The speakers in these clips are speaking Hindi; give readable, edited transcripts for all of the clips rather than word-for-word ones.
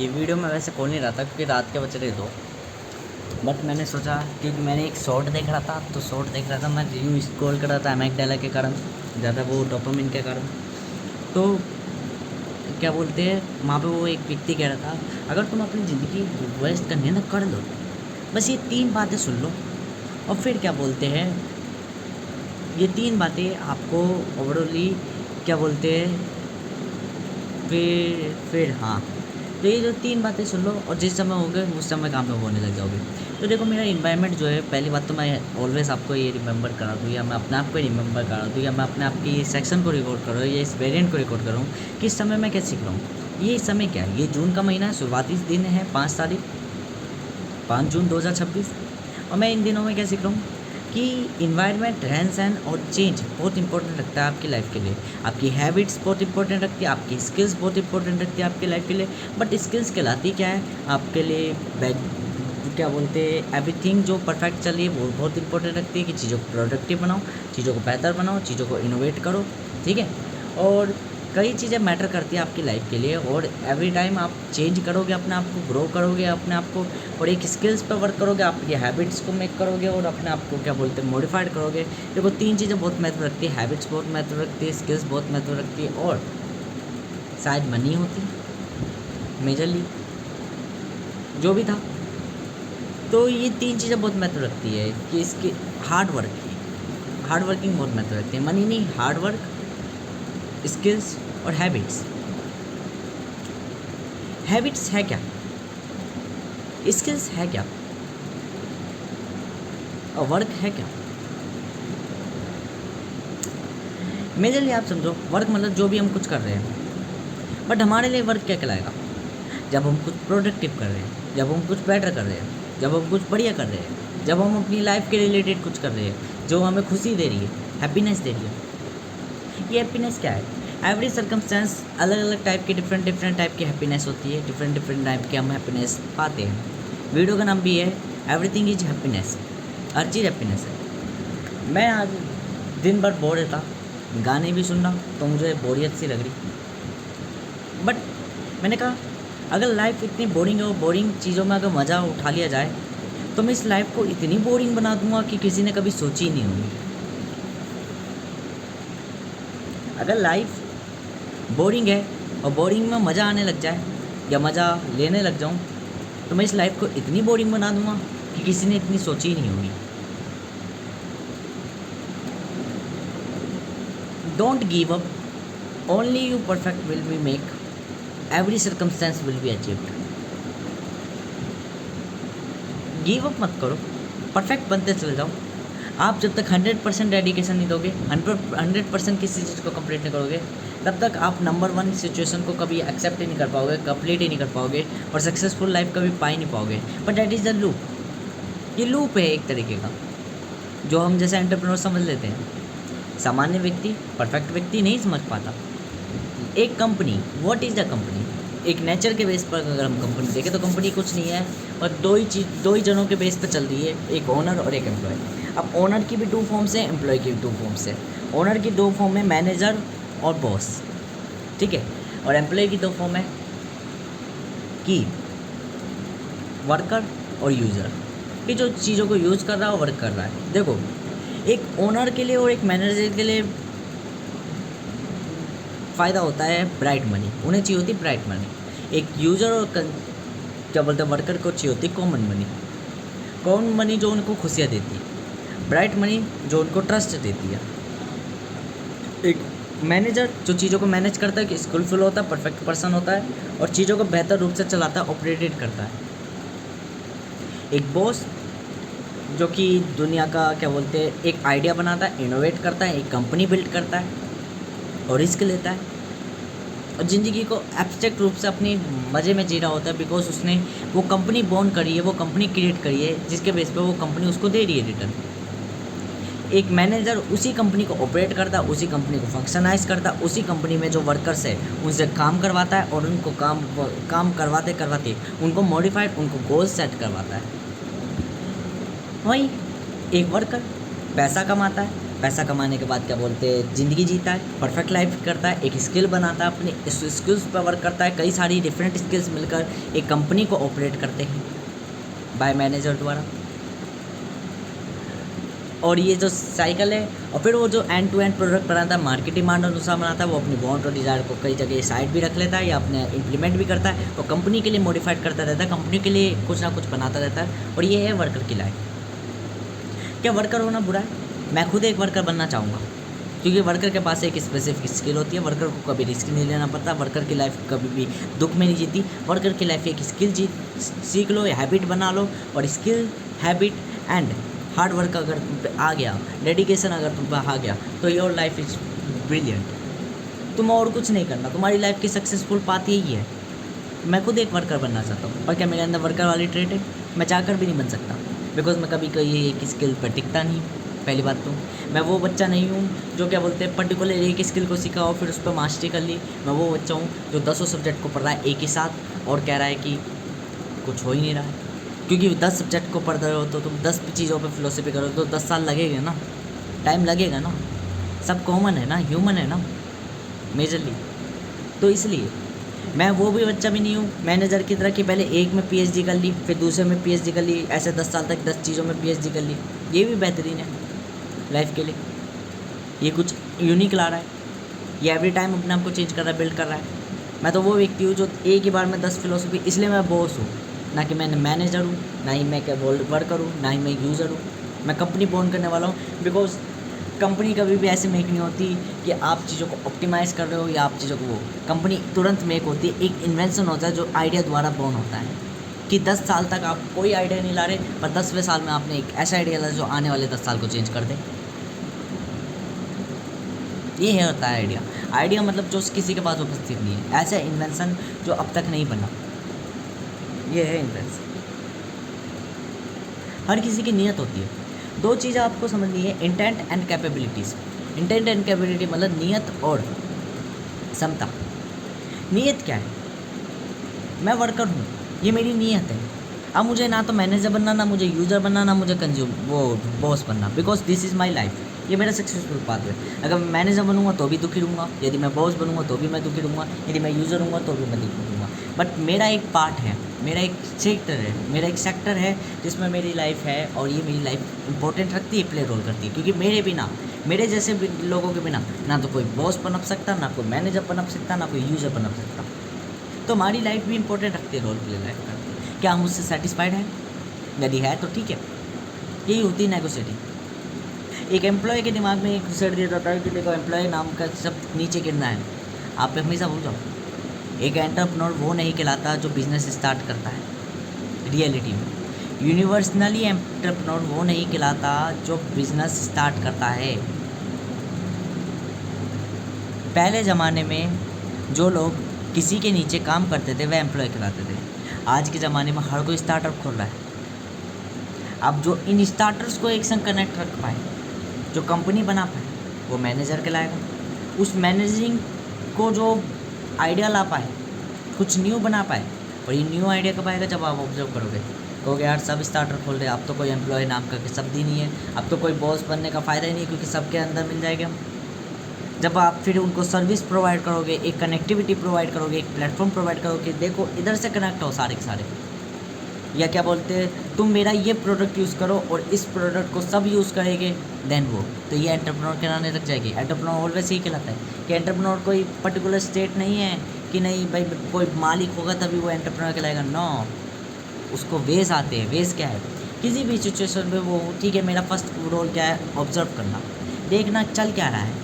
ये वीडियो मैं वैसे खोल नहीं रहा था क्योंकि रात के बज रहे 2, बट मैंने सोचा क्योंकि मैंने एक शॉर्ट देख रहा था, तो शॉर्ट देख रहा था मैं यूँ स्क्रॉल कर रहा था अमेगडाला के कारण, ज़्यादा वो डोपामिन के कारण। तो क्या बोलते हैं वहाँ पे वो एक व्यक्ति कह रहा था, अगर तुम अपनी ज़िंदगी वेस्ट करनी है ना कर लो, बस ये 3 बातें सुन लो और फिर क्या बोलते हैं ये 3 बातें आपको ओवरऑली क्या बोलते हैं फिर हाँ, तो ये जो 3 बातें सुन लो और जिस समय होगे उस समय काम में होने लग जाओगे। तो देखो मेरा इन्वायरमेंट जो है, पहली बात तो मैं ऑलवेज़ आपको ये रिमेंबर करा दूँ या मैं अपने आप को रिमेंबर करा दूँ या मैं अपने आप की इस सेक्शन को रिकॉर्ड कर रहा हूँ या इस वेरिएंट को रिकॉर्ड कर रहा हूँ कि इस समय मैं क्या सीख रहा हूँ। ये समय क्या है, ये जून का महीना है, शुरुआती दिन है 5 जून 2026 और मैं इन दिनों में क्या सीख रहा हूँ कि इन्वायरमेंट, रहन सहन और चेंज बहुत इंपॉर्टेंट रखता है आपकी लाइफ के लिए। आपकी हैबिट्स बहुत इंपॉर्टेंट रखती है, आपकी स्किल्स बहुत इंपॉर्टेंट रखती है आपकी लाइफ के लिए। बट स्किल्स कहलाती क्या है आपके लिए, क्या बोलते हैं एवरीथिंग जो परफेक्ट चल रही है वो बहुत इंपॉर्टेंट रखती है कि चीज़ों को प्रोडक्टिव बनाओ, चीज़ों को बेहतर बनाओ, चीज़ों को इनोवेट करो, ठीक है। और कई चीज़ें मैटर करती है आपकी लाइफ के लिए और एवरी टाइम आप चेंज करोगे, अपने आप को ग्रो करोगे अपने आप को, और एक स्किल्स पर वर्क करोगे, आपकी हैबिट्स को मेक करोगे और अपने आप को क्या बोलते हैं मॉडिफाइड करोगे। देखो 3 चीज़ें बहुत महत्व रखती है, हैबिट्स बहुत महत्व रखती है, स्किल्स बहुत महत्व रखती है और शायद मनी होती है मेजरली जो भी था। तो ये 3 चीज़ें बहुत महत्व रखती है कि इसकी हार्ड वर्किंग बहुत महत्व रखती है। मनी नहीं, हार्ड वर्क, स्किल्स और हैबिट्स। हैबिट्स है क्या, स्किल्स है क्या और वर्क है क्या। मेजरली आप समझो वर्क मतलब जो भी हम कुछ कर रहे हैं, बट हमारे लिए वर्क क्या कहलाएगा, जब हम कुछ प्रोडक्टिव कर रहे हैं, जब हम कुछ बेटर कर रहे हैं, जब हम कुछ बढ़िया कर रहे हैं, जब हम अपनी लाइफ के रिलेटेड कुछ कर रहे हैं जो हमें खुशी दे रही है, हैप्पीनेस दे रही है। ये हैप्पीनेस क्या है, एवरी सर्कमस्टेंस अलग अलग टाइप की डिफरेंट टाइप की हैप्पीनेस होती है, डिफरेंट टाइप के हम हैप्पीनेस पाते हैं। वीडियो का नाम भी है everything is happiness, her cheese happiness है। मैं आज दिन भर बोर रहता, गाने भी सुन रहा तो मुझे बोरियत सी लग रही, बट मैंने कहा अगर लाइफ इतनी बोरिंग है और बोरिंग चीज़ों में अगर मज़ा उठा लिया जाए तो मैं इस लाइफ को इतनी बोरिंग बना दूंगा कि किसी ने कभी सोची ही नहीं होगी। अगर लाइफ बोरिंग है और बोरिंग में मज़ा आने लग जाए या मज़ा लेने लग जाऊं तो मैं इस लाइफ को इतनी बोरिंग बना दूंगा कि किसी ने इतनी सोची ही नहीं होगी। Don't give up, only you perfect will be make, every circumstance will be achieved. Give up मत करो, परफेक्ट बनते चले जाओ। आप जब तक 100% डेडिकेशन नहीं दोगे, 100% किसी चीज़ को कंप्लीट नहीं करोगे, तब तक आप नंबर 1 सिचुएशन को कभी एक्सेप्ट ही नहीं कर पाओगे, कंप्लीट ही नहीं कर पाओगे और सक्सेसफुल लाइफ कभी पा ही नहीं पाओगे। But that is the loop, ये लूप है एक तरीके का जो हम जैसे एंटरप्रेन्योर समझ लेते हैं। सामान्य व्यक्ति, परफेक्ट व्यक्ति नहीं समझ पाता। एक company, what is the company, एक नेचर के बेस पर अगर हम कंपनी देखें तो कंपनी कुछ नहीं है और दो ही जनों के बेस पर चल रही है, एक ओनर और एक एम्प्लॉय। अब ओनर की भी 2 फॉर्म्स है, एम्प्लॉय की भी 2 फॉर्म्स है। ओनर की 2 फॉर्म है, मैनेजर और बॉस, ठीक है, और एम्प्लॉय की 2 फॉर्म है कि वर्कर और यूज़र, कि जो चीज़ों को यूज़ कर रहा है और वर्क कर रहा है। देखो एक ओनर के लिए और एक मैनेजर के लिए फ़ायदा होता है ब्राइट मनी, उन्हें चाहिए होती है ब्राइट मनी। एक यूज़र और क्या बोलते हैं वर्कर को चाहिए होती है कॉमन मनी जो उनको खुशियाँ देती है, ब्राइट मनी जो उनको ट्रस्ट देती है। एक मैनेजर जो चीज़ों को मैनेज करता है, कि स्किलफुल होता है, परफेक्ट पर्सन होता है और चीज़ों को बेहतर रूप से चलाता है, ऑपरेटेड करता है। एक बॉस जो कि दुनिया का क्या बोलते हैं एक आइडिया बनाता है, इनोवेट करता है, एक कंपनी बिल्ड करता है और रिस्क लेता है और ज़िंदगी को एब्स्ट्रैक्ट रूप से अपनी मज़े में जी रहा होता है, बिकॉज उसने वो कंपनी बॉर्न करी है, वो कंपनी क्रिएट करी है जिसके बेस पे वो कंपनी उसको दे रही है रिटर्न। एक मैनेजर उसी कंपनी को ऑपरेट करता है, उसी कंपनी को फंक्शनाइज करता है, उसी कंपनी में जो वर्कर्स है उनसे काम करवाता है और उनको काम करवाते करवाते उनको मॉडिफाइड, उनको गोल सेट करवाता है। वहीं एक वर्कर पैसा कमाता है, पैसा कमाने के बाद क्या बोलते हैं ज़िंदगी जीता है, परफेक्ट लाइफ करता है, एक स्किल बनाता है, अपनी इस स्किल्स पर वर्क करता है, कई सारी डिफरेंट स्किल्स मिलकर एक कंपनी को ऑपरेट करते हैं बाय मैनेजर द्वारा। और ये जो साइकिल है, और फिर वो जो एंड टू एंड प्रोडक्ट बनाता है, मार्केट डिमांड अनुसार बनाता है, वो अपनी वांट और डिज़ायर को कई जगह साइड भी रख लेता है या अपने इम्प्लीमेंट भी करता है और कंपनी के लिए मॉडिफाइड करता रहता है, कंपनी के लिए कुछ ना कुछ बनाता रहता है। और ये है वर्कर की लाइफ। क्या वर्कर होना बुरा है? मैं खुद एक वर्कर बनना चाहूँगा, क्योंकि वर्कर के पास एक स्पेसिफिक स्किल होती है, वर्कर को कभी रिस्क नहीं लेना पड़ता, वर्कर की लाइफ कभी भी दुख में नहीं जीती। वर्कर की लाइफ एक स्किल सीख लो, हैबिट बना लो, और skill, habit and hard work अगर तुम पे आ गया, डेडिकेशन अगर तुम पे आ गया, तो योर लाइफ इज़ ब्रिलियंट। तुम और कुछ नहीं करना, तुम्हारी लाइफ की सक्सेसफुल पाथ यही है। मैं खुद एक वर्कर बनना चाहता हूँ, और क्या मेरे अंदर वर्कर वाली ट्रेट है? मैं चाहकर भी नहीं बन सकता, बिकॉज मैं कभी कोई एक स्किल पर टिकता नहीं। पहली बात तो मैं वो बच्चा नहीं हूँ जो क्या बोलते हैं पर्टिकुलर एक स्किल को सीखा और फिर उस पर मास्टरी कर ली। मैं वो बच्चा हूँ जो 10 सब्जेक्ट को पढ़ रहा है एक ही साथ और कह रहा है कि कुछ हो ही नहीं रहा है। क्योंकि 10 सब्जेक्ट को पढ़ रहे हो तो तुम 10 चीज़ों पे फिलोसफी करो तो 10 साल लगेगा ना, टाइम लगेगा ना। सब कॉमन है ना, ह्यूमन है ना मेजरली। तो इसलिए मैं वो भी बच्चा भी नहीं हूँ मैनेजर की तरह कि पहले एक में पीएचडी कर ली, फिर दूसरे में पीएचडी कर ली, ऐसे 10 साल तक 10 चीज़ों में पीएचडी कर ली। ये भी बेहतरीन है लाइफ के लिए, ये कुछ यूनिक ला रहा है, ये एवरी टाइम अपने आप को चेंज कर रहा है, बिल्ड कर रहा है। मैं तो वो व्यक्ति हूँ जो एक ही बार में 10 फिलोसफी, इसलिए मैं बॉस हूँ, ना कि मैं मैनेजर हूँ, ना ही मैं क्या वर्कर हूँ, ना ही मैं यूज़र हूँ। मैं कंपनी बोन करने वाला हूँ, बिकॉज कंपनी कभी भी ऐसे मेक नहीं होती कि आप चीज़ों को ऑप्टिमाइज़ कर रहे हो या आप चीज़ों को वो कंपनी तुरंत मेक होती है। एक इन्वेंशन होता है जो आइडिया द्वारा बोन होता है कि 10 साल तक आप कोई आइडिया नहीं ला रहे, पर 10वें साल में आपने एक ऐसा आइडिया ला जो आने वाले 10 साल को चेंज कर दे। ये है होता है आइडिया। आइडिया मतलब जो किसी के पास उपस्थित नहीं है, ऐसा इन्वेंशन जो अब तक नहीं बना, ये है इन्वेंशन। हर किसी की नीयत होती है। दो चीज़ें आपको समझनी है, intent and capabilities. Intent and capability मतलब नीयत और क्षमता। नीयत क्या है? मैं वर्कर हूँ, ये मेरी नीयत है। अब मुझे ना तो मैनेजर बनना, ना मुझे यूज़र बनना, ना मुझे बॉस बनना, because this is my life. ये मेरा सक्सेसफुल पाथ है। अगर मैं मैनेजर बनूंगा तो भी दुखी रहूँगा, यदि मैं बॉस बनूंगा तो भी मैं दुखी रहूँगा, यदि मैं यूज़र हूँगा तो भी मैं दुखी रहूँगा। बट मेरा एक पार्ट है, मेरा एक सेक्टर है, मेरा एक सेक्टर है जिसमें मेरी लाइफ है, और ये मेरी लाइफ इंपॉर्टेंट रखती है, प्ले रोल करती है। क्योंकि मेरे बिना, मेरे जैसे लोगों के बिना ना तो कोई बॉस पनप सकता, ना कोई मैनेजर पनप सकता, ना कोई यूज़र पनप सकता। तो हमारी लाइफ भी इंपॉर्टेंट रखती है, रोल प्ले लाइफ करती है। क्या हम उससे सेटिस्फाइड हैं? यदि है तो ठीक है, यही होती है नेगोशिएटिंग। एक एम्प्लॉय के दिमाग में एक सेट दिया जाता है कि देखो एम्प्लॉय नाम का सब नीचे गिरना है, आप हमेशा भूल जाओ। एक एंटरप्रेन्योर वो नहीं कहलाता जो बिज़नेस स्टार्ट करता है रियलिटी में। यूनिवर्सली एंटरप्रेन्योर वो नहीं कहलाता जो बिज़नेस स्टार्ट करता है। पहले ज़माने में जो लोग किसी के नीचे काम करते थे वह एम्प्लॉय कहलाते थे। आज के ज़माने में हर कोई स्टार्टअप खोल रहा है। अब जो इन स्टार्टर्स को एक संग कनेक्ट रख पाए, जो कंपनी बना पाए, वो मैनेजर कहलाएगा। उस मैनेजिंग को जो आइडिया ला पाए, कुछ न्यू बना पाए, और ये न्यू आइडिया कब आएगा? जब आप ऑब्जर्व करोगे, कहोगे यार सब स्टार्टर खोल रहे हैं, अब तो कोई एम्प्लॉय नाम का शब्द ही नहीं है, अब तो कोई बॉस बनने का फ़ायदा ही नहीं, क्योंकि सबके अंदर मिल जाएगा। जब आप फिर उनको सर्विस प्रोवाइड करोगे, एक कनेक्टिविटी प्रोवाइड करोगे, एक प्लेटफॉर्म प्रोवाइड करोगे, देखो इधर से कनेक्ट हो सारे के सारे, या क्या बोलते हैं तुम मेरा ये प्रोडक्ट यूज़ करो और इस प्रोडक्ट को सब यूज़ करेंगे, देन वो तो ये एंटरप्रेन्योर कहलाने लग जाएगी। एंटरप्रेन्योर ऑलवेज ही कहलाता है कि एंटरप्रेन्योर कोई पर्टिकुलर स्टेट नहीं है कि नहीं भाई कोई मालिक होगा तभी वो एंटरप्रेन्योर कहलाएगा। नो, उसको वेज आते हैं। वेज क्या है? किसी भी सिचुएशन में वो ठीक है, मेरा फर्स्ट रोल क्या है? ऑब्जर्व करना, देखना चल क्या रहा है,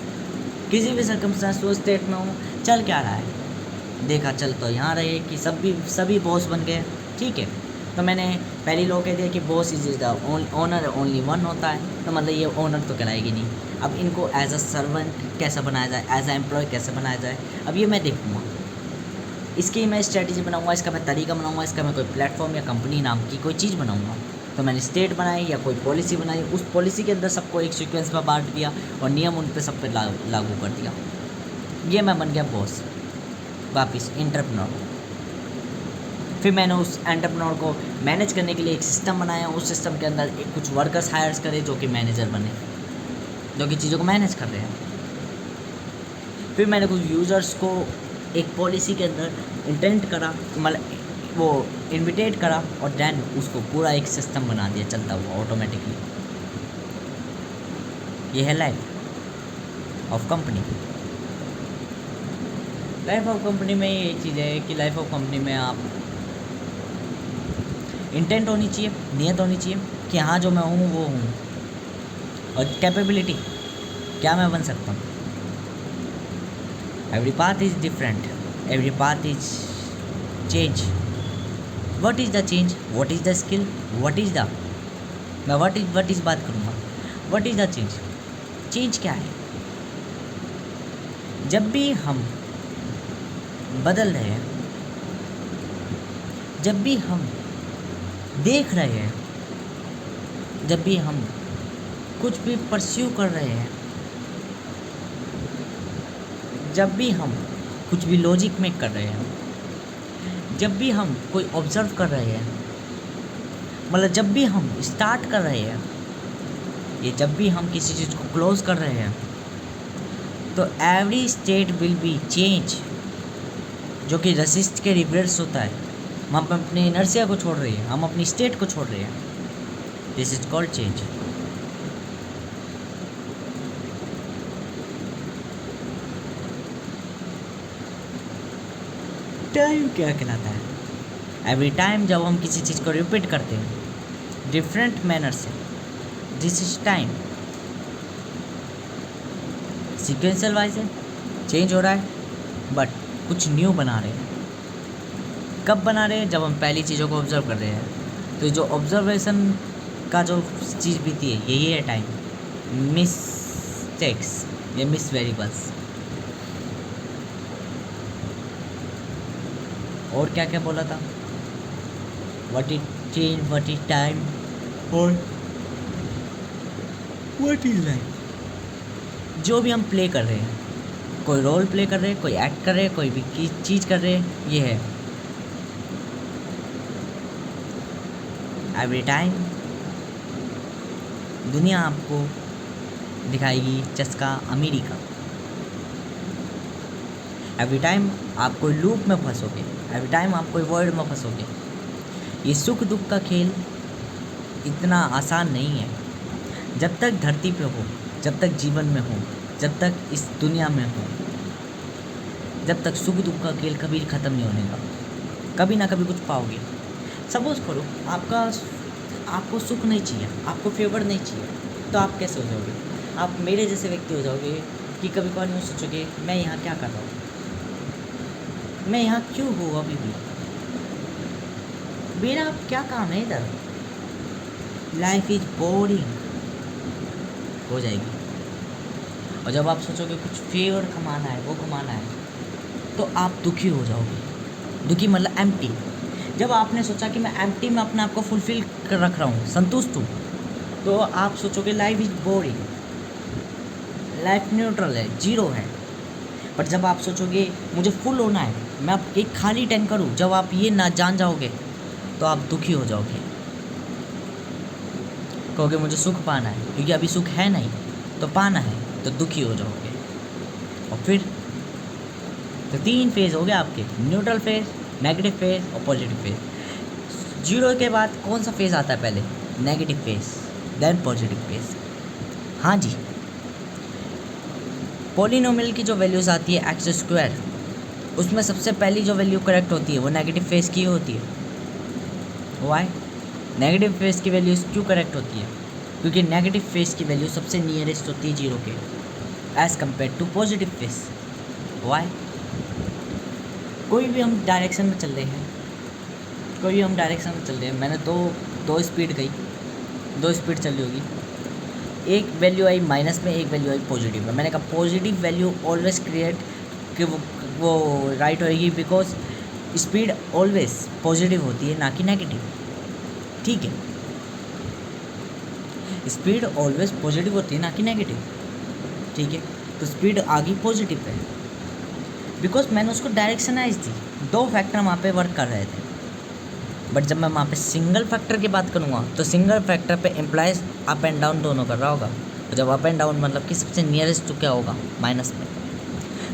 किसी भी सर्कमस्टेंस वो स्टेट में हो, चल क्या रहा है, देखा चल तो यहाँ रहे कि सभी बॉस बन गए, ठीक है। तो मैंने पहले लोग कह दिया कि boss is the owner only one होता है, तो मतलब ये ओनर तो कहलाएगी नहीं। अब इनको एज अ सर्वेंट कैसे बनाया जाए, एज अ एम्प्लॉय कैसे बनाया जाए, अब ये मैं देखूँगा, इसकी मैं स्ट्रेटजी बनाऊँगा, इसका मैं तरीका बनाऊँगा, इसका मैं कोई प्लेटफॉर्म या कंपनी नाम की कोई चीज़ बनाऊँगा। तो मैंने स्टेट बनाई या कोई पॉलिसी बनाई, उस पॉलिसी के अंदर सबको एक सीक्वेंस में बांट दिया और नियम उन पर सब पे लागू कर दिया। ये मैं बन गया बॉस, वापिस एंटरप्रेन्योर। फिर मैंने उस एंटरप्रेन्योर को मैनेज करने के लिए एक सिस्टम बनाया, उस सिस्टम के अंदर एक कुछ वर्कर्स हायर्स करे जो कि मैनेजर बने। जो कि चीज़ों को मैनेज कर रहे हैं। फिर मैंने कुछ यूज़र्स को एक पॉलिसी के अंदर इंटेंट करा, मतलब वो इनविटेट करा, और देन उसको पूरा एक सिस्टम बना दिया चलता हुआ ऑटोमेटिकली। ये है life of company. Life of company में ये चीज़ है कि लाइफ ऑफ कंपनी में आप इंटेंट होनी चाहिए, नियत होनी चाहिए कि हाँ जो मैं हूँ वो हूँ, और कैपेबिलिटी क्या मैं बन सकता हूँ। Every path is different, every path is change. What is the change, what is the skill, what is the, मैं व्हाट इज़ बात करूँगा। What is the change, change क्या है? जब भी हम बदल रहे हैं, जब भी हम देख रहे हैं, जब भी हम कुछ भी परस्यू कर रहे हैं, जब भी हम कुछ भी लॉजिक में कर रहे हैं, जब भी हम कोई ऑब्ज़र्व कर रहे हैं, मतलब जब भी हम स्टार्ट कर रहे हैं, ये जब भी हम किसी चीज़ को क्लोज कर रहे हैं, तो every state will be change, जो कि रेसिस्ट के रिवर्स होता है। हम अपने इनर्शिया को छोड़ रहे हैं, हम अपनी स्टेट को छोड़ रहे हैं। This is called change. Time क्या कहलाता है? एवरी टाइम जब हम किसी चीज़ को रिपीट करते हैं डिफरेंट मैनर से, this is time. Sequential wise है, चेंज हो रहा है, बट कुछ न्यू बना रहे हैं। कब बना रहे हैं? जब हम पहली चीज़ों को ऑब्जर्व कर रहे हैं। तो जो ऑब्जर्वेशन का जो चीज़ बीती है, यही है टाइम। मिस्टेक्स या मिस वेरिएबल्स। और क्या क्या बोला था? What is change, what is time, और व्हाट इज लाइफ। जो भी हम प्ले कर रहे हैं, कोई रोल प्ले कर रहे हैं, कोई एक्ट कर रहे हैं, कोई भी चीज़ कर रहे हैं, ये है एवरी टाइम। दुनिया आपको दिखाएगी चस्का अमीरी का। एवरी टाइम आप कोई लूप में फंसोगे, एवरी टाइम आप कोई वर्ड में फंसोगे। ये सुख दुख का खेल इतना आसान नहीं है। जब तक धरती पे हो, जब तक जीवन में हो, जब तक इस दुनिया में हो, जब तक सुख दुख का खेल कभी ख़त्म नहीं होने का। कभी ना कभी कुछ पाओगे। सपोज करो आपको सुख नहीं चाहिए, आपको फेवर नहीं चाहिए, तो आप कैसे हो जाओगे? आप मेरे जैसे व्यक्ति हो जाओगे कि कभी कभार यूँ सोचोगे, मैं यहाँ क्या कर रहा हूँ, मैं यहाँ क्यों हूँ, अभी भी मेरा क्या काम है इधर, लाइफ इज बोरिंग हो जाएगी। और जब आप सोचोगे कुछ फेवर कमाना है, वो कमाना है, तो आप दुखी हो जाओगे। दुखी मतलब एम्प्टी। जब आपने सोचा कि मैं एम्प्टी में अपने आप को फुलफिल कर रख रहा हूँ, संतुष्ट हूँ, तो आप सोचोगे life is boring, life neutral है, जीरो है। बट जब आप सोचोगे मुझे फुल होना है, मैं अब एक खाली टैंकर हूँ, जब आप ये ना जान जाओगे तो आप दुखी हो जाओगे। कहोगे मुझे सुख पाना है, क्योंकि अभी सुख है नहीं, तो पाना है, तो दुखी हो जाओगे। और फिर तो 3 फेज़ हो गए आपके, न्यूट्रल फेज़, नेगेटिव फेज़ और पॉजिटिव फेज़। जीरो के बाद कौन सा फेज़ आता है? पहले negative phase, then positive phase. हाँ जी, पॉलिनोमियल की जो वैल्यूज़ आती है x², उसमें सबसे पहली जो वैल्यू करेक्ट होती है वो नेगेटिव फेज़ की होती है। वाई? नेगेटिव फेज़ की वैल्यूज़ क्यों करेक्ट होती है? क्योंकि नेगेटिव फेज़ की वैल्यू सबसे नियरेस्ट होती है जीरो के, as compare to positive phase. Why? कोई भी हम डायरेक्शन में चल रहे हैं, मैंने दो स्पीड गई, 2 स्पीड चल रही होगी, एक वैल्यू आई माइनस में, एक वैल्यू आई पॉजिटिव में। मैंने कहा पॉजिटिव वैल्यू ऑलवेज क्रिएट कि वो राइट होएगी, बिकॉज स्पीड ऑलवेज पॉजिटिव होती है, ना कि नेगेटिव। ठीक है, स्पीड ऑलवेज पॉजिटिव होती है, ना कि नेगेटिव। ठीक है, तो स्पीड आ गई पॉजिटिव पे, बिकॉज मैंने उसको डायरेक्शनाइज दी। 2 फैक्टर वहाँ पे वर्क कर रहे थे। बट जब मैं वहाँ पे सिंगल फैक्टर की बात करूँगा, तो सिंगल फैक्टर पे एम्प्लाइज अप एंड डाउन दोनों कर रहा होगा। और जब अप एंड डाउन मतलब कि सबसे नियरेस्ट तो क्या होगा, माइनस में।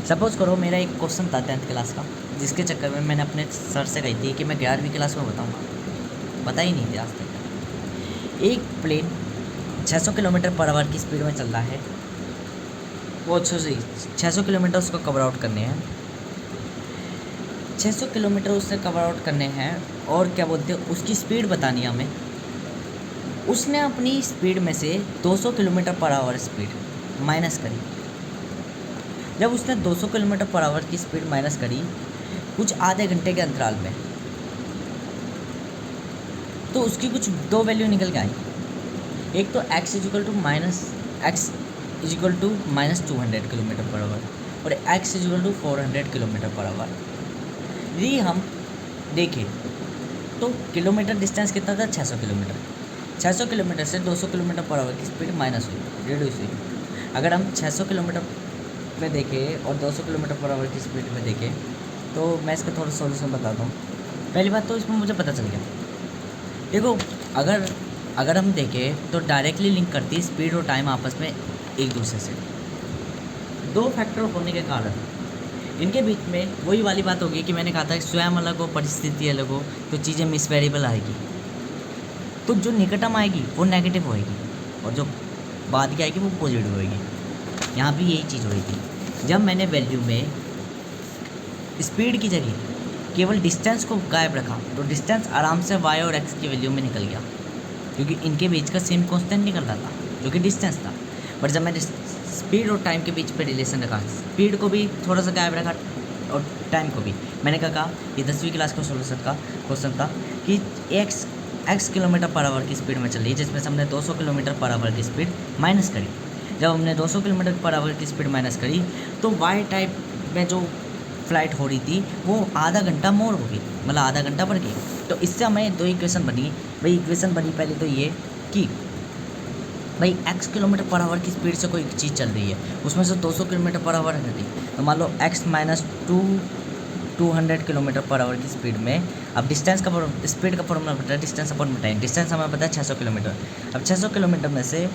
सपोज़ करो मेरा एक क्वेश्चन था 10th क्लास का, जिसके चक्कर में मैंने अपने सर से कही थी कि मैं 11वीं क्लास में बताऊँगा, पता ही नहीं थी आज तक। एक प्लेन 600 किलोमीटर पर आवर की स्पीड में चल रहा है, वो 600 किलोमीटर उसको कवर आउट करने हैं, 600 किलोमीटर उससे कवर आउट करने हैं, और क्या बोलते हैं उसकी स्पीड बतानी है हमें। उसने अपनी स्पीड में से 200 kilometre per our speed minus करी। जब उसने 200 किलोमीटर पर आवर की स्पीड माइनस करी कुछ आधे घंटे के अंतराल में, तो उसकी कुछ दो वैल्यू निकल के आई। एक तो x is equal to -200 kilometre per hour और x is equal to 400 kilometre per hour. यदि हम देखें तो किलोमीटर डिस्टेंस कितना था, 600 किलोमीटर। 600 किलोमीटर से 200 किलोमीटर पर आवर की स्पीड माइनस हुई, रिड्यूस हुई। अगर हम 600 किलोमीटर में देखें और 200 किलोमीटर पर आवर की स्पीड में देखें तो मैं इसका थोड़ा सॉल्यूशन बताता हूँ। पहली बात तो इसमें मुझे पता चल गया, देखो अगर हम देखें तो डायरेक्टली लिंक करती है स्पीड और टाइम आपस में एक दूसरे से। दो फैक्टर होने के कारण इनके बीच में वही वाली बात होगी कि मैंने कहा था स्वयं अलग हो परिस्थिति अलग हो तो चीज़ें मिसवेरिएबल आएगी, तो जो निकटम आएगी वो नेगेटिव होएगी और जो बाद की आएगी वो पॉजिटिव होएगी। यहाँ भी यही चीज़ हुई थी। जब मैंने वैल्यू में स्पीड की जगह केवल डिस्टेंस को गायब रखा तो डिस्टेंस आराम से y और x की वैल्यू में निकल गया, क्योंकि इनके बीच का सेम कांस्टेंट निकल रहा था जो कि डिस्टेंस था। बट जब मैंने स्पीड और टाइम के बीच पे रिलेशन रखा, स्पीड को भी थोड़ा सा गायब रखा और टाइम को भी, मैंने कहा ये 10वीं क्लास का सोल्यूशन का क्वेश्चन था कि x किलोमीटर पर आवर की स्पीड में चल रही है, जिसमें से हमने 200 किलोमीटर पर आवर की स्पीड माइनस करी। जब हमने 200 किलोमीटर पर आवर की स्पीड माइनस करी तो y टाइप में जो फ्लाइट हो रही थी वो आधा घंटा मोर हो गई, मतलब आधा घंटा बढ़ गई। तो इससे हमें दो इक्वेशन बनी। भाई इक्वेशन बनी पहले तो ये कि भाई x किलोमीटर पर आवर की स्पीड से कोई चीज़ चल रही है, उसमें से 200 किलोमीटर पर आवर है रही, तो मान लो x minus 200 kilometre per our की स्पीड में अब डिस्टेंस का स्पीड का फॉर्मूला पता है, डिस्टेंस अपॉन टाइम। डिस्टेंस हमें पता है 600 किलोमीटर। अब 600 किलोमीटर में से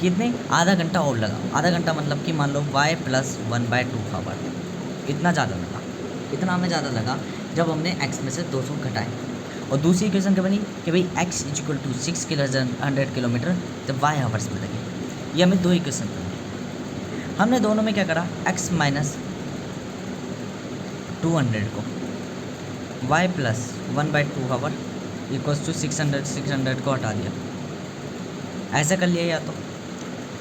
कितने आधा घंटा और लगा, आधा घंटा मतलब कि मान लो y + 1/2 आवर, इतना ज़्यादा लगा। इतना हमें ज़्यादा लगा जब हमने x में से 200 घटाए। और दूसरी इक्वेशन क्या बनी कि भाई x इक्वल टू 600 किलोमीटर जब y आवर्स में लगे। ये हमें दो इक्वेशन बनी। हमने दोनों में क्या करा, x माइनस 200 को y + 1/2 आवर इक्वल्स टू 600 को हटा दिया, ऐसा कर लिया या तो।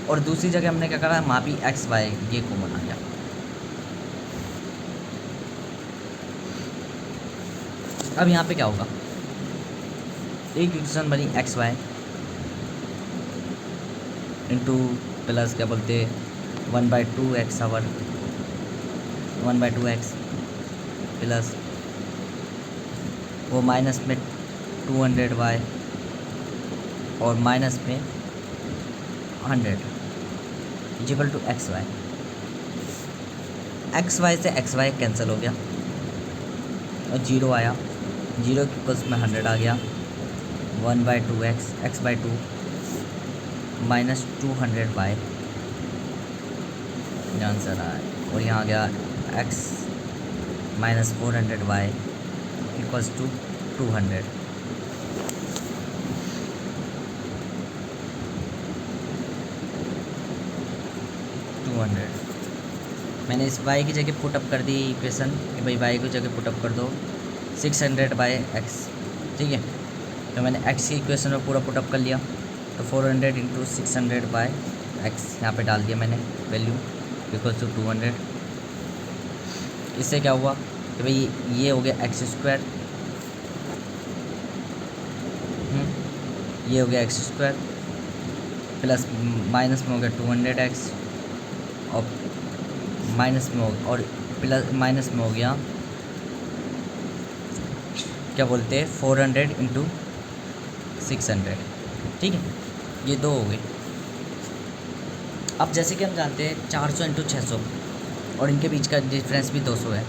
और दूसरी जगह हमने क्या करा, वहाँ भी x y ये कॉमन आ गया। अब यहाँ पे क्या होगा, एक इक्वेशन बनी एक्स वाई इंटू प्लस क्या बोलते 1/2 आवर 1/2 प्लस वो माइनस में 200 और माइनस में 100 इक्वल टू एक्स वाई से एक्स वाई कैंसिल हो गया और जीरो आया, जीरो के प्लस में 100 आ गया, 1/2 x/2 माइनस 200 ये आंसर आया। और यहाँ आ गया x माइनस 400 इक्वल्स टू 200। मैंने इस y की जगह पुटअप कर दी इक्वेशन कि भाई y की जगह पुटअप कर दो 600/x, ठीक है। तो मैंने x की इक्वेशन में पूरा पुटअप कर लिया, तो 400 इंटू 600/x यहाँ पे डाल दिया मैंने वैल्यू इक्वल टू 200। इससे क्या हुआ कि भाई ये हो गया x², ये हो गया x² प्लस माइनस में हो गया 200x और माइनस में हो और प्लस माइनस में हो गया क्या बोलते हैं 400 इंटू 600, ठीक है। ये दो हो गए। अब जैसे कि हम जानते हैं 400 इंटू 600 और इनके बीच का डिफरेंस भी 200 है,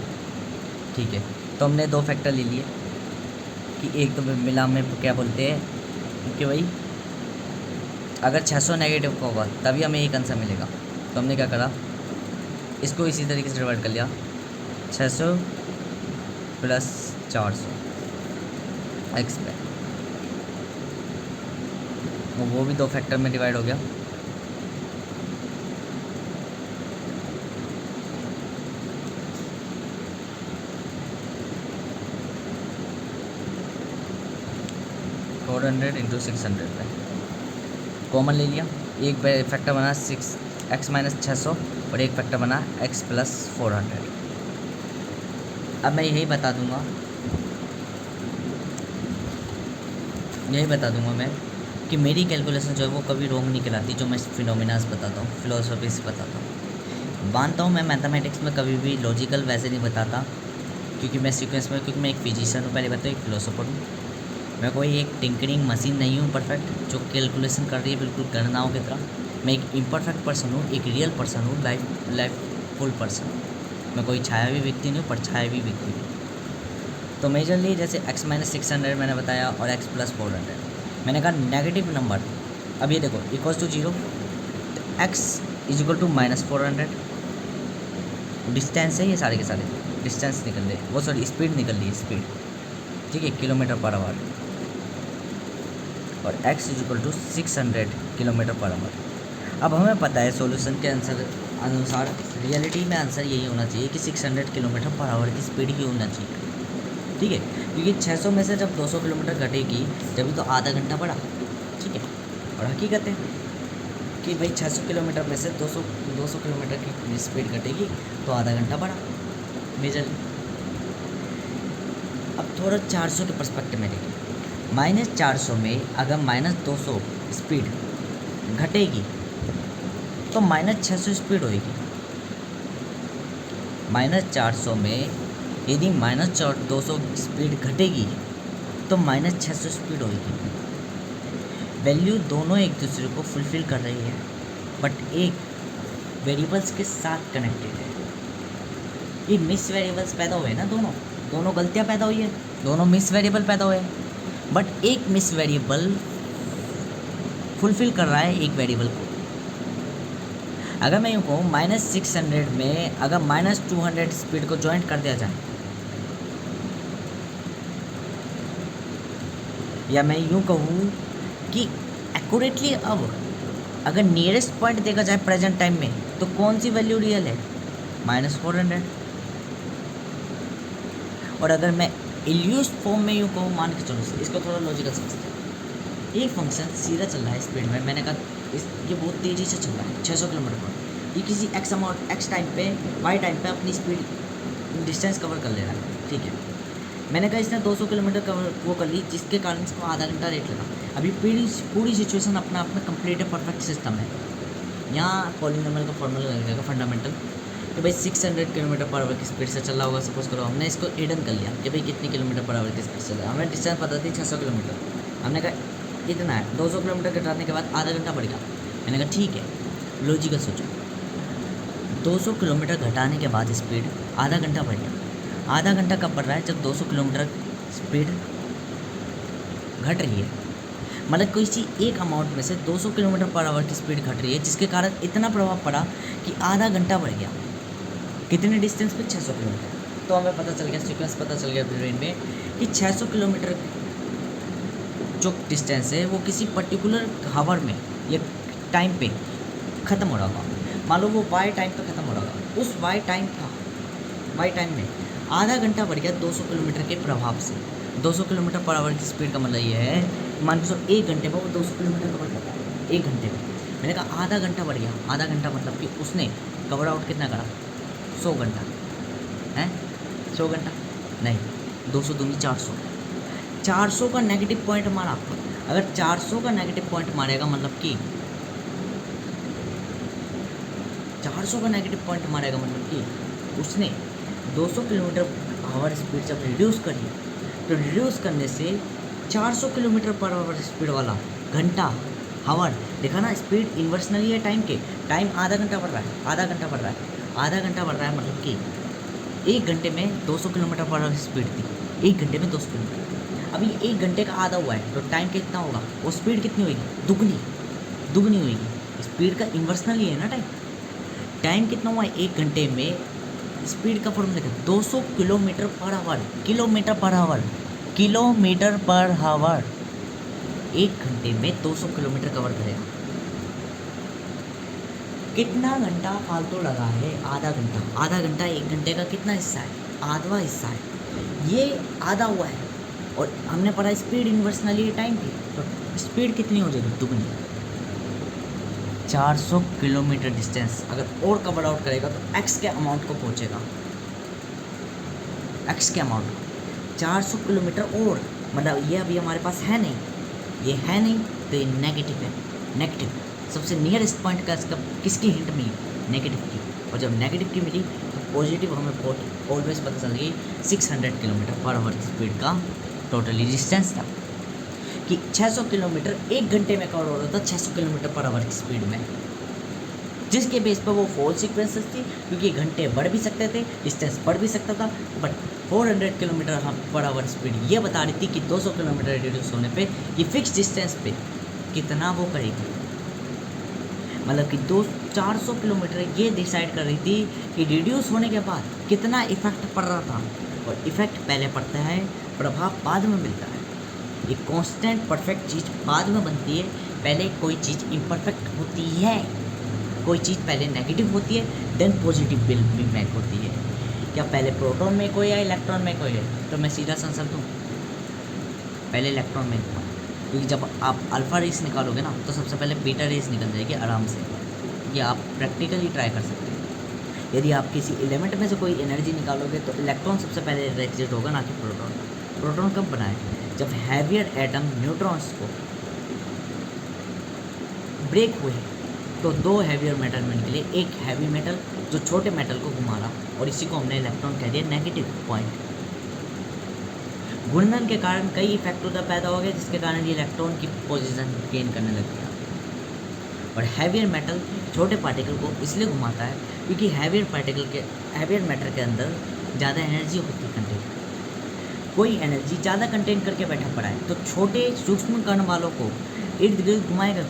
ठीक है। तो हमने दो फैक्टर ले लिए कि एक तो मिला में क्या बोलते हैं कि भाई अगर 600 नेगेटिव का होगा तभी हमें एक आंसर मिलेगा। तो हमने क्या करा, इसको इसी तरीके से डिवाइड कर लिया, 600 प्लस 400 एक्स पे, वो भी 2 फैक्टर में डिवाइड हो गया। फोर 400 इंटू 600 पे कॉमन ले लिया, एक फैक्टर बना 6x माइनस 600 और एक फैक्टर बना x प्लस 400। अब मैं यही बता दूंगा मैं कि मेरी कैलकुलेशन जो है वो कभी रॉन्ग नहीं कहलाती, जो मैं फिनोमिनास बताता हूँ, फिलोसफी से बताता हूँ। मानता हूँ मैं मैथमेटिक्स में कभी भी लॉजिकल वैसे नहीं बताता, क्योंकि मैं सीक्वेंस में, क्योंकि मैं एक फिजिशियन हूँ, पहले बताऊँ, एक फिलोसोफर हूँ। मैं कोई एक टिंकरिंग मशीन नहीं हूँ परफेक्ट जो कैलकुलेशन कर रही है बिल्कुल गणनाओं की तरह। मैं एक इम्परफेक्ट पर्सन हूँ, एक रियल पर्सन हूँ, लाइफफुल पर्सन। मैं कोई छायावी व्यक्ति नहीं हूँ, परछायावी व्यक्ति हूँ। तो मेजरली जैसे x माइनस 600 मैंने बताया और x प्लस 400 मैंने कहा नेगेटिव नंबर। अब ये देखो equals to 0, x is equal to minus 400, distance है ये सारे के सारे, डिस्टेंस निकल रहे, वो सॉरी स्पीड निकल रही है, स्पीड, ठीक है, किलोमीटर पर आवर, और x is equal to 600 kilometre per hour. अब हमें पता है सॉल्यूशन के आंसर अनुसार रियलिटी में आंसर यही होना चाहिए कि 600 किलोमीटर पर आवर की स्पीड ही होना चाहिए, ठीक है, क्योंकि 600 में से जब 200 किलोमीटर घटेगी तभी तो आधा घंटा बढ़ा, ठीक है। और हकीकत है कि भाई 600 किलोमीटर में से 200 किलोमीटर की स्पीड घटेगी तो आधा घंटा बढ़ा मेजर। अब थोड़ा 400 के पर्सपेक्टिव में देखिए, माइनस 400 में अगर माइनस 200 स्पीड घटेगी तो माइनस 600 स्पीड होएगी। माइनस 400 में यदि माइनस 200 स्पीड घटेगी तो माइनस 600 स्पीड होगी। वैल्यू दोनों एक दूसरे को फुलफ़िल कर रही है, बट एक वेरिएबल्स के साथ कनेक्टेड है। ये मिस वेरिएबल्स पैदा हुए ना, दोनों गलतियाँ पैदा हुई है, दोनों मिस वेरिएबल पैदा हुए, बट एक मिस वेरिएबल फुलफ़िल कर रहा है एक वेरिएबल को। अगर मैं यूँ कहूँ माइनस 600 में अगर माइनस 200 स्पीड को ज्वाइंट कर दिया जाए, या मैं यूँ कहूँ कि एक्यूरेटली अब अगर नियरेस्ट पॉइंट देखा जाए प्रेजेंट टाइम में तो कौन सी वैल्यू रियल है, माइनस 400। और अगर मैं इल्यूज फॉर्म में यूँ कहूँ, मान के चलो इसको थोड़ा लॉजिकल समझते हैं। एक फंक्शन सीधा चल रहा है स्पीड में, मैंने कहा ये बहुत तेज़ी से चल रहा है 600 किलोमीटर पर, ये किसी एक्स अमाउंट एक्स टाइम पे वाई टाइम पे अपनी स्पीड डिस्टेंस कवर कर ले रहा है, ठीक है। मैंने कहा इसने 200 किलोमीटर कवर वो कर ली, जिसके कारण इसको आधा घंटा रेट लगा। अभी पूरी सिचुएशन अपना अपना कंप्लीट है, परफेक्ट सिस्टम है। यहाँ पॉलिनोमियल का फॉर्मूला लगेगा फंडामेंटल कि भाई 600 किलोमीटर पर आवर की स्पीड से चल रहा होगा, सपोज करो। हमने इसको एडन कर लिया कि भाई कितनी किलोमीटर पर आवर की स्पीड से चल रहा है। हमें डिस्टेंस पता थी 600 किलोमीटर, हमने कहा इतना है, 200 किलोमीटर घटाने के बाद आधा घंटा बढ़ गया। मैंने कहा ठीक है, लॉजिकल सोचो, 200 किलोमीटर घटाने के बाद स्पीड आधा घंटा बढ़ गया। आधा घंटा कब बढ़ रहा है, जब 200 किलोमीटर स्पीड घट रही है, मतलब किसी एक अमाउंट में से 200 किलोमीटर पर आवर की स्पीड घट रही है, जिसके कारण इतना प्रभाव पड़ा कि आधा घंटा बढ़ गया। कितने डिस्टेंस पे, 600 किलोमीटर। तो हमें पता चल गया, सीक्वेंस पता चल गया ब्रेन में कि 600 किलोमीटर जो डिस्टेंस है वो किसी पर्टिकुलर हावर में या टाइम पे ख़त्म हो रहा होगा। मान लो वो वाई टाइम पे ख़त्म हो रहा होगा, उस वाई टाइम में आधा घंटा बढ़ गया 200 किलोमीटर के प्रभाव से। 200 किलोमीटर पर आवर की स्पीड का मतलब ये है, मान लो 1 घंटे में वो 200 किलोमीटर कवर करता है, 1 घंटे में। मैंने कहा आधा घंटा बढ़ गया, आधा घंटा मतलब कि उसने कवर आउट कितना करा, 100 घंटा है, 100 घंटा नहीं, 200 दूनी 400। 400 का नेगेटिव पॉइंट मारा आपको। अगर 400 का नेगेटिव पॉइंट मारेगा मतलब कि 400 का नेगेटिव पॉइंट मारेगा मतलब कि उसने 200 किलोमीटर आवर स्पीड जब रिड्यूस करी, तो रिड्यूस करने से 400 किलोमीटर पर आवर स्पीड वाला घंटा हावर, देखा ना, स्पीड इन्वर्सनली है टाइम के, टाइम आधा घंटा बढ़ रहा है, आधा घंटा बढ़ रहा है, आधा घंटा बढ़ रहा है, मतलब कि 1 घंटे में 200 किलोमीटर पर आवर स्पीड थी, 1 घंटे में 200 किलोमीटर। अभी 1 घंटे का आधा हुआ है तो टाइम कितना होगा, वो स्पीड कितनी होगी, दुगनी, दुगनी होगी। स्पीड का इन्वर्सनल ही है ना टाइम। टाइम कितना हुआ 1 घंटे में? स्पीड का फॉर्मूला देखा 200 kilometre per our. Kilometre per our, kilometre per our. 1 घंटे में 200 किलोमीटर कवर करेगा। कितना घंटा फालतू लगा है? आधा घंटा। आधा घंटा 1 घंटे का कितना हिस्सा है? आधवा हिस्सा है। ये आधा हुआ है। और हमने पढ़ा स्पीड इन्वर्सनली टाइम की, तो स्पीड कितनी हो जाएगी? दुगनी। 400 किलोमीटर डिस्टेंस अगर और कवर आउट करेगा तो एक्स के अमाउंट को पहुंचेगा। एक्स के अमाउंट 400 किलोमीटर और, मतलब ये अभी हमारे पास है नहीं, ये है नहीं तो ये नेगेटिव है। नेगेटिव सबसे नियरेस्ट पॉइंट का इसका किसकी हिंट मिली? नेगेटिव की। और जब नेगेटिव की मिली तो पॉजिटिव हमें ऑलवेज पता चल गई 600 किलोमीटर पर आवर की स्पीड का टोटली डिस्टेंस था, कि 600 किलोमीटर 1 घंटे में कवर हो रहा था 600 किलोमीटर पर आवर की स्पीड में, जिसके बेस पर वो फोर सीक्वेंसेस थी, क्योंकि घंटे बढ़ भी सकते थे, डिस्टेंस बढ़ भी सकता था, but 400 kilometre per our speed ये बता रही थी कि 200 किलोमीटर रिड्यूस होने पे ये फिक्स डिस्टेंस पे कितना वो करेगी। मतलब कि 400 किलोमीटर ये डिसाइड कर रही थी कि रिड्यूस होने के बाद कितना इफेक्ट पड़ रहा था। और इफेक्ट पहले पड़ता है, प्रभाव बाद में मिलता है। एक कांस्टेंट परफेक्ट चीज़ बाद में बनती है, पहले कोई चीज़ इम्परफेक्ट होती है, कोई चीज़ पहले नेगेटिव होती है, देन पॉजिटिव बिल बैक होती है। क्या पहले प्रोटॉन में कोई है, इलेक्ट्रॉन में कोई है? तो मैं सीधा आंसर दूँ, पहले इलेक्ट्रॉन में दूँगा, क्योंकि जब आप अल्फ़ा रेस निकालोगे ना तो सबसे पहले बीटा रेस निकल जाएगी आराम से। ये आप प्रैक्टिकली ट्राई कर सकते हैं। यदि आप किसी एलिमेंट में से कोई एनर्जी निकालोगे तो इलेक्ट्रॉन सबसे पहले एग्जिट होगा, ना कि प्रोटॉन। प्रोटॉन कब बनाए? जब हैवियर एटम न्यूट्रॉन्स को ब्रेक हुए तो 2 हैवियर मेटल में निकले। एक हैवी मेटल जो छोटे मेटल को घुमा रहा, और इसी को हमने इलेक्ट्रॉन कह दिया, नेगेटिव पॉइंट। घूर्णन के कारण कई इफेक्ट उधर पैदा हो गए, जिसके कारण ये इलेक्ट्रॉन की पोजीशन गेन करने लग गया। और हैवियर मेटल छोटे पार्टिकल को इसलिए घुमाता है क्योंकि हैवियर मैटर के अंदर ज़्यादा एनर्जी होती है कंटेन। कोई एनर्जी ज़्यादा कंटेन करके बैठा पड़ा है तो छोटे सूक्ष्म कण वालों को इर्द गिर्द घुमाएगा।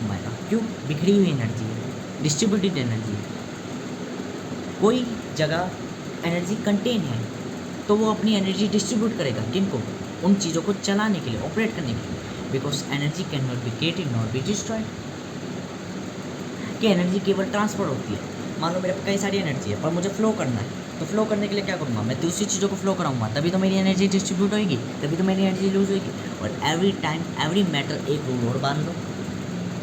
क्यों? बिखरी हुई एनर्जी है, डिस्ट्रीब्यूटेड एनर्जी है। कोई जगह एनर्जी कंटेन है तो वो अपनी एनर्जी डिस्ट्रीब्यूट करेगा। किनको? उन चीज़ों को चलाने के लिए, ऑपरेट करने के लिए। Because energy can not be created not be destroyed. कि एनर्जी केवल ट्रांसफर होती है। मान लो मेरे पास कई सारी एनर्जी है पर मुझे फ्लो करना है, तो फ्लो करने के लिए क्या करूँगा? मैं दूसरी चीज़ों को फ्लो कराऊंगा, तभी तो मेरी एनर्जी डिस्ट्रीब्यूट होगी, तभी तो मेरी एनर्जी लूज होगी। और एवरी टाइम एवरी मैटर, एक रूल और बांध लो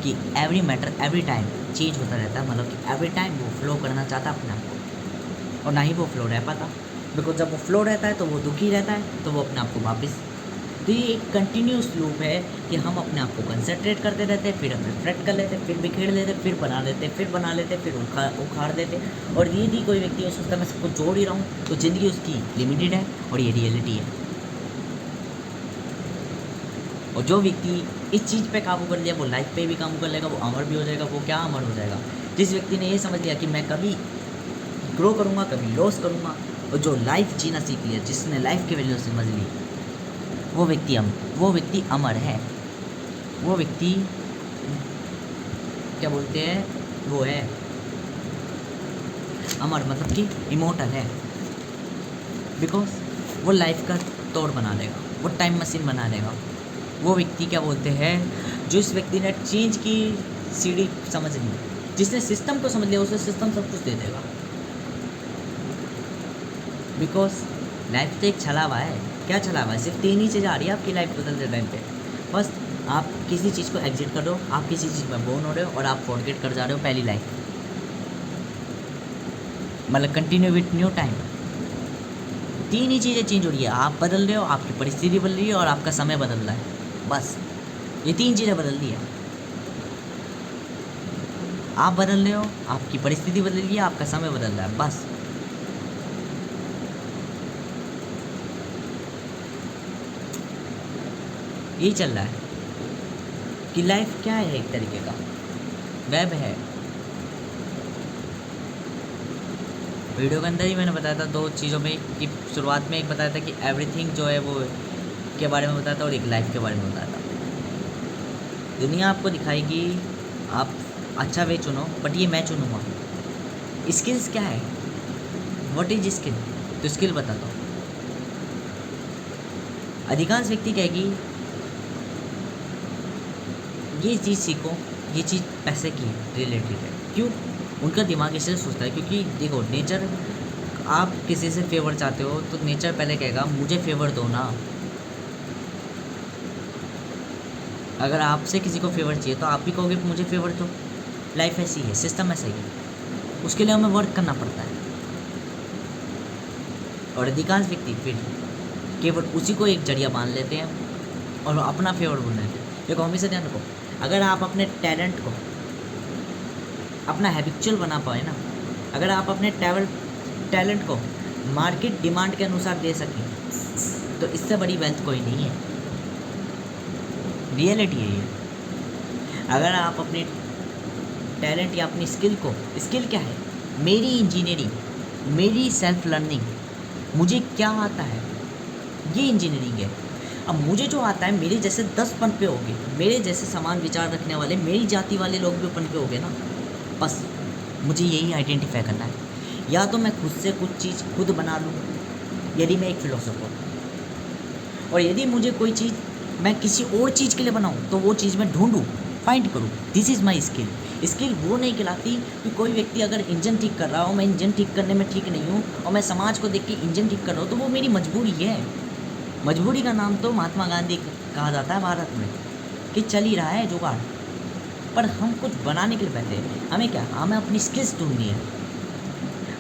कि every matter every time change होता रहता है। मतलब कि एवरी टाइम वो फ्लो करना चाहता है अपने आप को, और ना ही वो फ्लो रह पाता। बिकॉज जब वो फ्लो रहता है तो वो दुखी रहता है, तो वो अपने आप को वापस। तो ये एक कंटिन्यूस लूप है कि हम अपने आप को कंसंट्रेट करते रहते हैं, फिर हम रिफ्लेक्ट कर लेते हैं, फिर बिखेर लेते हैं, फिर बना लेते हैं, फिर बना लेते हैं, फिर उखाड़ देते हैं। और यदि कोई व्यक्ति ये सोचता है मैं सबको जोड़ ही रहा हूँ, तो ज़िंदगी उसकी लिमिटेड है और ये रियलिटी है। और जो व्यक्ति इस चीज़ पे काबू कर लिया वो लाइफ पे भी काबू कर लेगा, वो अमर भी हो जाएगा। वो क्या अमर हो जाएगा? जिस व्यक्ति ने ये समझ लिया कि मैं कभी ग्रो करूँगा, कभी लॉस करूँगा, और जो लाइफ जीना सीख लिया, जिसने लाइफ की वैल्यू समझ ली, वो व्यक्ति अमर है। वो व्यक्ति क्या बोलते हैं, वो है अमर, मतलब कि इमोर्टल है। बिकॉज वो लाइफ का तोड़ बना देगा, वो टाइम मशीन बना देगा। वो व्यक्ति क्या बोलते हैं, जो इस व्यक्ति ने चेंज की सीढ़ी समझ ली, जिसने सिस्टम को समझ लिया, उसे सिस्टम सब कुछ दे देगा। बिकॉज लाइफ तो एक छलावा है। क्या छलावा है? सिर्फ 3 ही चीज़ आ रही है आपकी लाइफ बदलते टाइम पे। बस आप किसी चीज़ को एग्जिट कर रहे हो, आप किसी चीज़ में बोर्न हो रहे हो, और आप फॉरगेट कर जा रहे हो पहली लाइफ। मतलब कंटिन्यू विथ न्यू टाइम। 3 ही चीज़ें चेंज हो रही है, आप बदल रहे हो, आपकी परिस्थिति बदल रही है, और आपका समय बदल रहा है। बस ये 3 चीज़ें बदल रही है। आप बदल रहे हो, आपकी परिस्थिति बदल रही है, आपका समय बदल रहा है। बस यही चल रहा है कि लाइफ क्या है, एक तरीके का वेब है। वीडियो के अंदर ही मैंने बताया था 2 चीज़ों में, कि शुरुआत में एक बताया था कि एवरीथिंग जो है वो के बारे में बताया था, और एक लाइफ के बारे में बताया था। दुनिया आपको दिखाएगी, आप अच्छा वे चुनो, बट ये मैं चुनूँगा। स्किल्स क्या है, व्हाट इज स्किल? तो स्किल बताता हूँ। अधिकांश व्यक्ति कहेगी ये चीज़ सीखो, ये चीज़ पैसे की रिलेटेड है। क्यों? उनका दिमाग इसलिए सोचता है क्योंकि देखो नेचर, आप किसी से फेवर चाहते हो तो नेचर पहले कहेगा मुझे फेवर दो ना। अगर आपसे किसी को फेवर चाहिए तो आप भी कहोगे मुझे फेवर दो। लाइफ ऐसी है, सिस्टम ऐसा ही है, उसके लिए हमें वर्क करना पड़ता है। और अधिकांश व्यक्ति फिर केवल उसी को एक जरिया मान लेते हैं और अपना फेवर ढूंढ लेते हैं। देखो हमेशा ध्यान रखो, अगर आप अपने टैलेंट को अपना हैबिचुअल बना पाए ना, अगर आप अपने टैलेंट को मार्केट डिमांड के अनुसार दे सकें तो इससे बड़ी वेल्थ कोई नहीं है। रियलिटी है ये। अगर आप अपने टैलेंट या अपनी स्किल को, स्किल क्या है? मेरी इंजीनियरिंग, मेरी सेल्फ लर्निंग, मुझे क्या आता है ये इंजीनियरिंग है। अब मुझे जो आता है, मेरे जैसे 10 पनपे हो गए, मेरे जैसे समान विचार रखने वाले, मेरी जाति वाले लोग भी पनपे हो गए ना। बस मुझे यही आइडेंटिफाई करना है। या तो मैं खुद से कुछ चीज़ खुद बना लूँ, यदि मैं एक फिलोसोफर, और यदि मुझे कोई चीज़ मैं किसी और चीज़ के लिए बनाऊँ तो वो चीज़ मैं ढूंढूँ, फाइंड करूँ। This is my skill. Skill वो नहीं कहलाती कि कोई व्यक्ति अगर इंजन ठीक कर रहा हो, मैं इंजन ठीक करने में ठीक नहीं हूँ और मैं समाज को देख के इंजन ठीक कर रहा हूँ, तो वो मेरी मजबूरी है। मजबूरी का नाम तो महात्मा गांधी कहा जाता है भारत में कि चल ही रहा है जुगाड़। पर हम कुछ बनाने के लिए बैठे हैं। हमें क्या, हमें अपनी स्किल्स ढूंढनी है।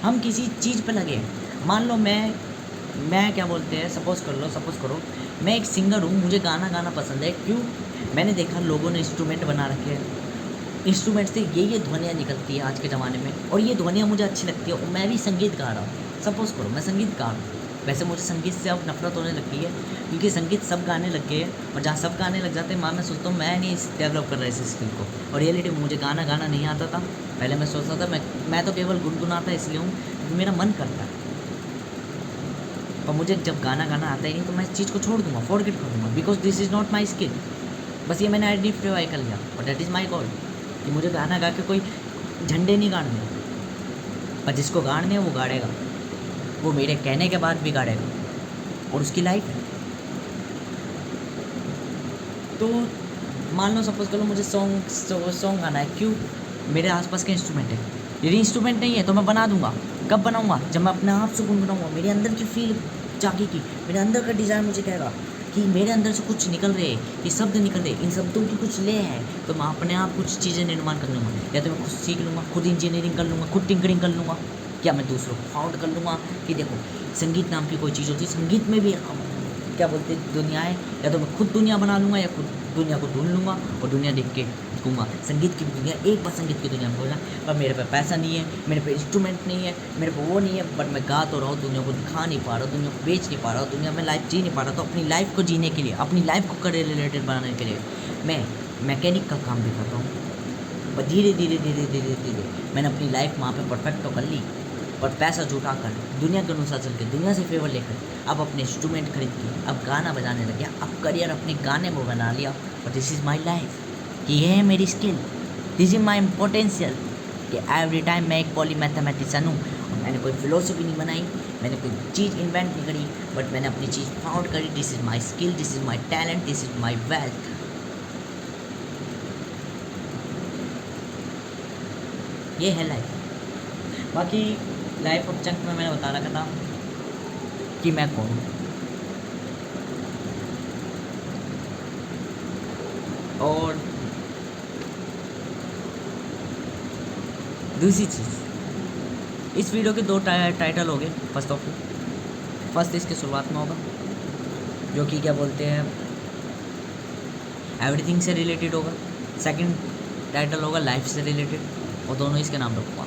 हम किसी चीज़ पे लगे। मान लो मैं क्या बोलते हैं, सपोज़ करो मैं एक सिंगर हूँ, मुझे गाना गाना पसंद है। क्यों? मैंने देखा लोगों ने इंस्ट्रूमेंट बना रखे हैं, इंस्ट्रूमेंट से ये ध्वनियाँ निकलती है आज के ज़माने में, और ये ध्वनियाँ मुझे अच्छी लगती है और मैं भी संगीत गा रहा हूँ। सपोज़ करो मैं संगीतकार हूँ। वैसे मुझे संगीत से अब नफरत होने लगती है क्योंकि संगीत सब गाने लग गए हैं, और जहाँ सब गाने लग जाते हैं मैं सोचता हूँ मैं नहीं डेवलप कर रहा इस स्किल को। और रियलिटी में मुझे गाना नहीं आता था। पहले मैं सोचता था मैं तो केवल गुनगुनाता इसलिए हूँ क्योंकि मेरा मन करता है, और मुझे जब गाना आता ही नहीं तो मैं इस चीज़ को छोड़ दूँगा, फॉरगेट कर दूँगा, because this is not my skill. बस ये मैंने आइडेंटिफाई कर लिया और दैट इज़ माई गॉल कि मुझे गाना गा के कोई झंडे नहीं गाड़ने, और जिसको गाड़ने हैं वो गाड़ेगा, वो मेरे कहने के बाद भी गाड़ेगा, और उसकी लाइफ है। तो मान लो सपोज करो मुझे सॉन्ग गाना है। क्यों? मेरे आसपास के इंस्ट्रूमेंट है। यदि इंस्ट्रूमेंट नहीं है तो मैं बना दूंगा। कब बनाऊंगा? जब मैं अपने आप से गुनगुनाऊंगा, मेरे अंदर की फील जागेगी, मेरे अंदर का डिज़ायर मुझे कहेगा कि मेरे अंदर से कुछ निकल रहे हैं, ये शब्द निकल रहे, इन शब्दों की कुछ ले है, तो मैं अपने आप कुछ चीज़ें निर्माण कर लूँगा। या तो मैं खुद सीख लूँगा, खुद इंजीनियरिंग कर लूँगा, खुद टिंकरिंग कर लूँगा, या मैं दूसरों को फाउंड कर लूँगा कि देखो संगीत नाम की कोई चीज़ होती है, संगीत में भी क्या बोलते हैं दुनिया है। या तो मैं खुद दुनिया बना लूँगा या खुद दुनिया को ढूंढ लूँगा और दुनिया देख के कहूँगा संगीत की दुनिया, एक बार संगीत की दुनिया में बोलना। पर मेरे पे पैसा नहीं है, मेरे पे इंस्ट्रूमेंट नहीं है, मेरे पे वो नहीं है, बट मैं गा तो रहा हूँ, दुनिया को दिखा नहीं पा रहा हूँ, दुनिया को बेच नहीं पा रहा हूँ, दुनिया में लाइफ जी नहीं पा रहा। तो अपनी लाइफ को जीने के लिए, अपनी लाइफ को करियर रिलेटेड बनाने के लिए मैं मैकेनिक का काम भी कर रहा हूँ। पर धीरे धीरे मैंने अपनी लाइफ वहाँ पर परफेक्ट तो कर ली, और पैसा जुटा कर दुनिया के अनुसार चल के, दुनिया से फेवर लेकर अब अपने इंस्ट्रूमेंट खरीद के अब गाना बजाने लग गया, अब करियर अपने गाने में बना लिया। और दिस इज़ माई लाइफ, कि ये है मेरी skill, this is my potential. कि एवरी टाइम मैं एक पॉली मैथमेटिशियन हूँ, और मैंने कोई फिलोसफी नहीं बनाई, मैंने कोई चीज़ इन्वेंट नहीं करी, बट मैंने अपनी चीज़ फाउंड करी। This is my skill, this is my talent, this is my wealth. ये है लाइफ। बाकी लाइफ ऑफ चंक में मैंने बता रखा था कि मैं कौन हूँ। और दूसरी चीज़, इस वीडियो के 2 टाइटल हो गए। फर्स्ट इसके शुरुआत में होगा जो कि क्या बोलते हैं एवरीथिंग से रिलेटेड होगा। सेकंड टाइटल होगा लाइफ से रिलेटेड, और दोनों इसके नाम रखूँगा।